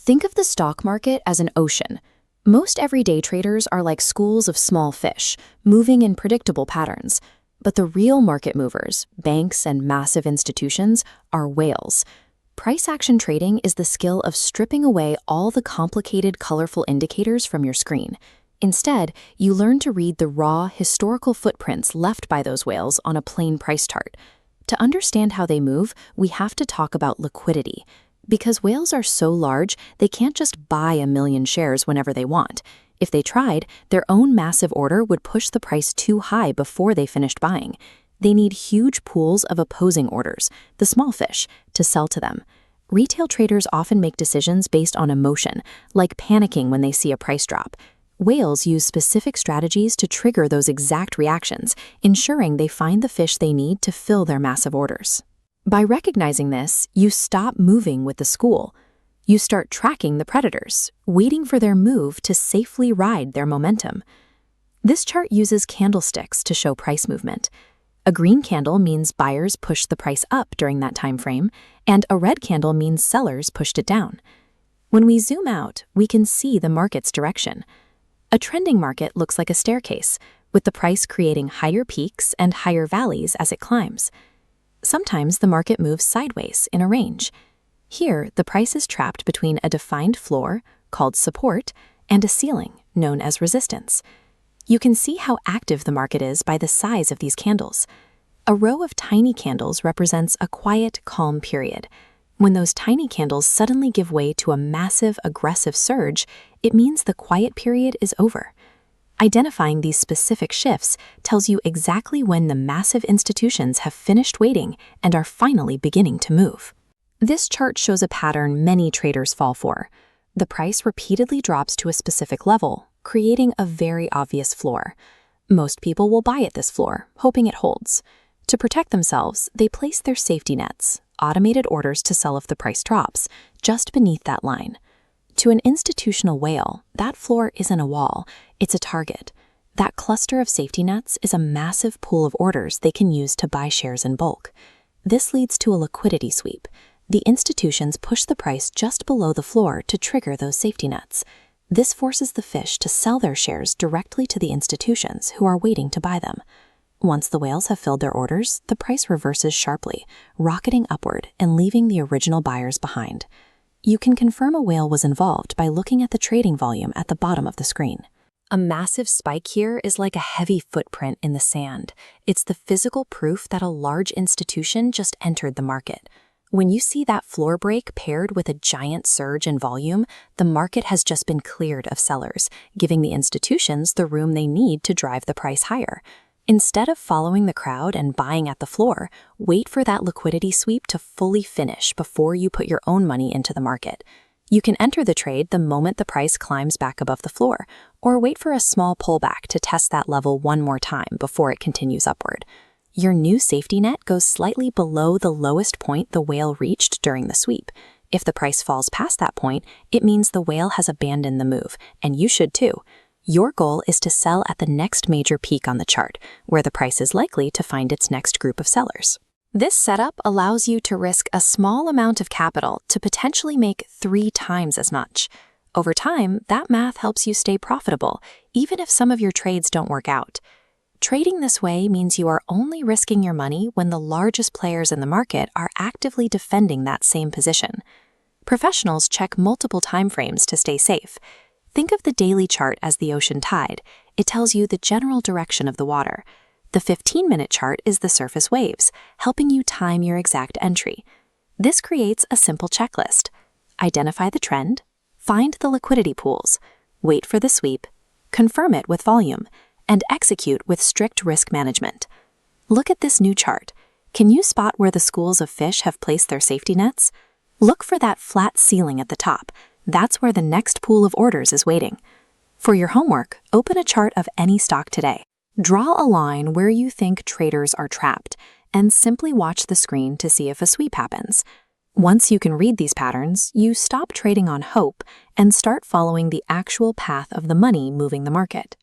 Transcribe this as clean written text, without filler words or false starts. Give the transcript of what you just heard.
Think of the stock market as an ocean. Most everyday traders are like schools of small fish, moving in predictable patterns. But the real market movers, banks and massive institutions, are whales. Price action trading is the skill of stripping away all the complicated, colorful indicators from your screen. Instead, you learn to read the raw, historical footprints left by those whales on a plain price chart. To understand how they move, we have to talk about liquidity. Because whales are so large, they can't just buy a million shares whenever they want. If they tried, their own massive order would push the price too high before they finished buying. They need huge pools of opposing orders, the small fish, to sell to them. Retail traders often make decisions based on emotion, like panicking when they see a price drop. Whales use specific strategies to trigger those exact reactions, ensuring they find the fish they need to fill their massive orders. By recognizing this, you stop moving with the school. You start tracking the predators, waiting for their move to safely ride their momentum. This chart uses candlesticks to show price movement. A green candle means buyers pushed the price up during that time frame, and a red candle means sellers pushed it down. When we zoom out, we can see the market's direction. A trending market looks like a staircase, with the price creating higher peaks and higher valleys as it climbs. Sometimes the market moves sideways in a range. Here, the price is trapped between a defined floor, called support, and a ceiling, known as resistance. You can see how active the market is by the size of these candles. A row of tiny candles represents a quiet, calm period. When those tiny candles suddenly give way to a massive, aggressive surge, it means the quiet period is over. Identifying these specific shifts tells you exactly when the massive institutions have finished waiting and are finally beginning to move. This chart shows a pattern many traders fall for. The price repeatedly drops to a specific level, creating a very obvious floor. Most people will buy at this floor, hoping it holds. To protect themselves, they place their safety nets, automated orders to sell if the price drops, just beneath that line. To an institutional whale, that floor isn't a wall, it's a target. That cluster of safety nets is a massive pool of orders they can use to buy shares in bulk. This leads to a liquidity sweep. The institutions push the price just below the floor to trigger those safety nets. This forces the fish to sell their shares directly to the institutions who are waiting to buy them. Once the whales have filled their orders, the price reverses sharply, rocketing upward and leaving the original buyers behind. You can confirm a whale was involved by looking at the trading volume at the bottom of the screen. A massive spike here is like a heavy footprint in the sand. It's the physical proof that a large institution just entered the market. When you see that floor break paired with a giant surge in volume, the market has just been cleared of sellers, giving the institutions the room they need to drive the price higher. Instead of following the crowd and buying at the floor, wait for that liquidity sweep to fully finish before you put your own money into the market. You can enter the trade the moment the price climbs back above the floor, or wait for a small pullback to test that level one more time before it continues upward. Your new safety net goes slightly below the lowest point the whale reached during the sweep. If the price falls past that point, it means the whale has abandoned the move, and you should too. Your goal is to sell at the next major peak on the chart, where the price is likely to find its next group of sellers. This setup allows you to risk a small amount of capital to potentially make 3 times as much. Over time, that math helps you stay profitable, even if some of your trades don't work out. Trading this way means you are only risking your money when the largest players in the market are actively defending that same position. Professionals check multiple timeframes to stay safe. Think of the daily chart as the ocean tide. It tells you the general direction of the water. The 15-minute chart is the surface waves, helping you time your exact entry. This creates a simple checklist. Identify the trend, find the liquidity pools, wait for the sweep, confirm it with volume, and execute with strict risk management. Look at this new chart. Can you spot where the schools of fish have placed their safety nets? Look for that flat ceiling at the top. That's where the next pool of orders is waiting. For your homework, open a chart of any stock today. Draw a line where you think traders are trapped, and simply watch the screen to see if a sweep happens. Once you can read these patterns, you stop trading on hope and start following the actual path of the money moving the market.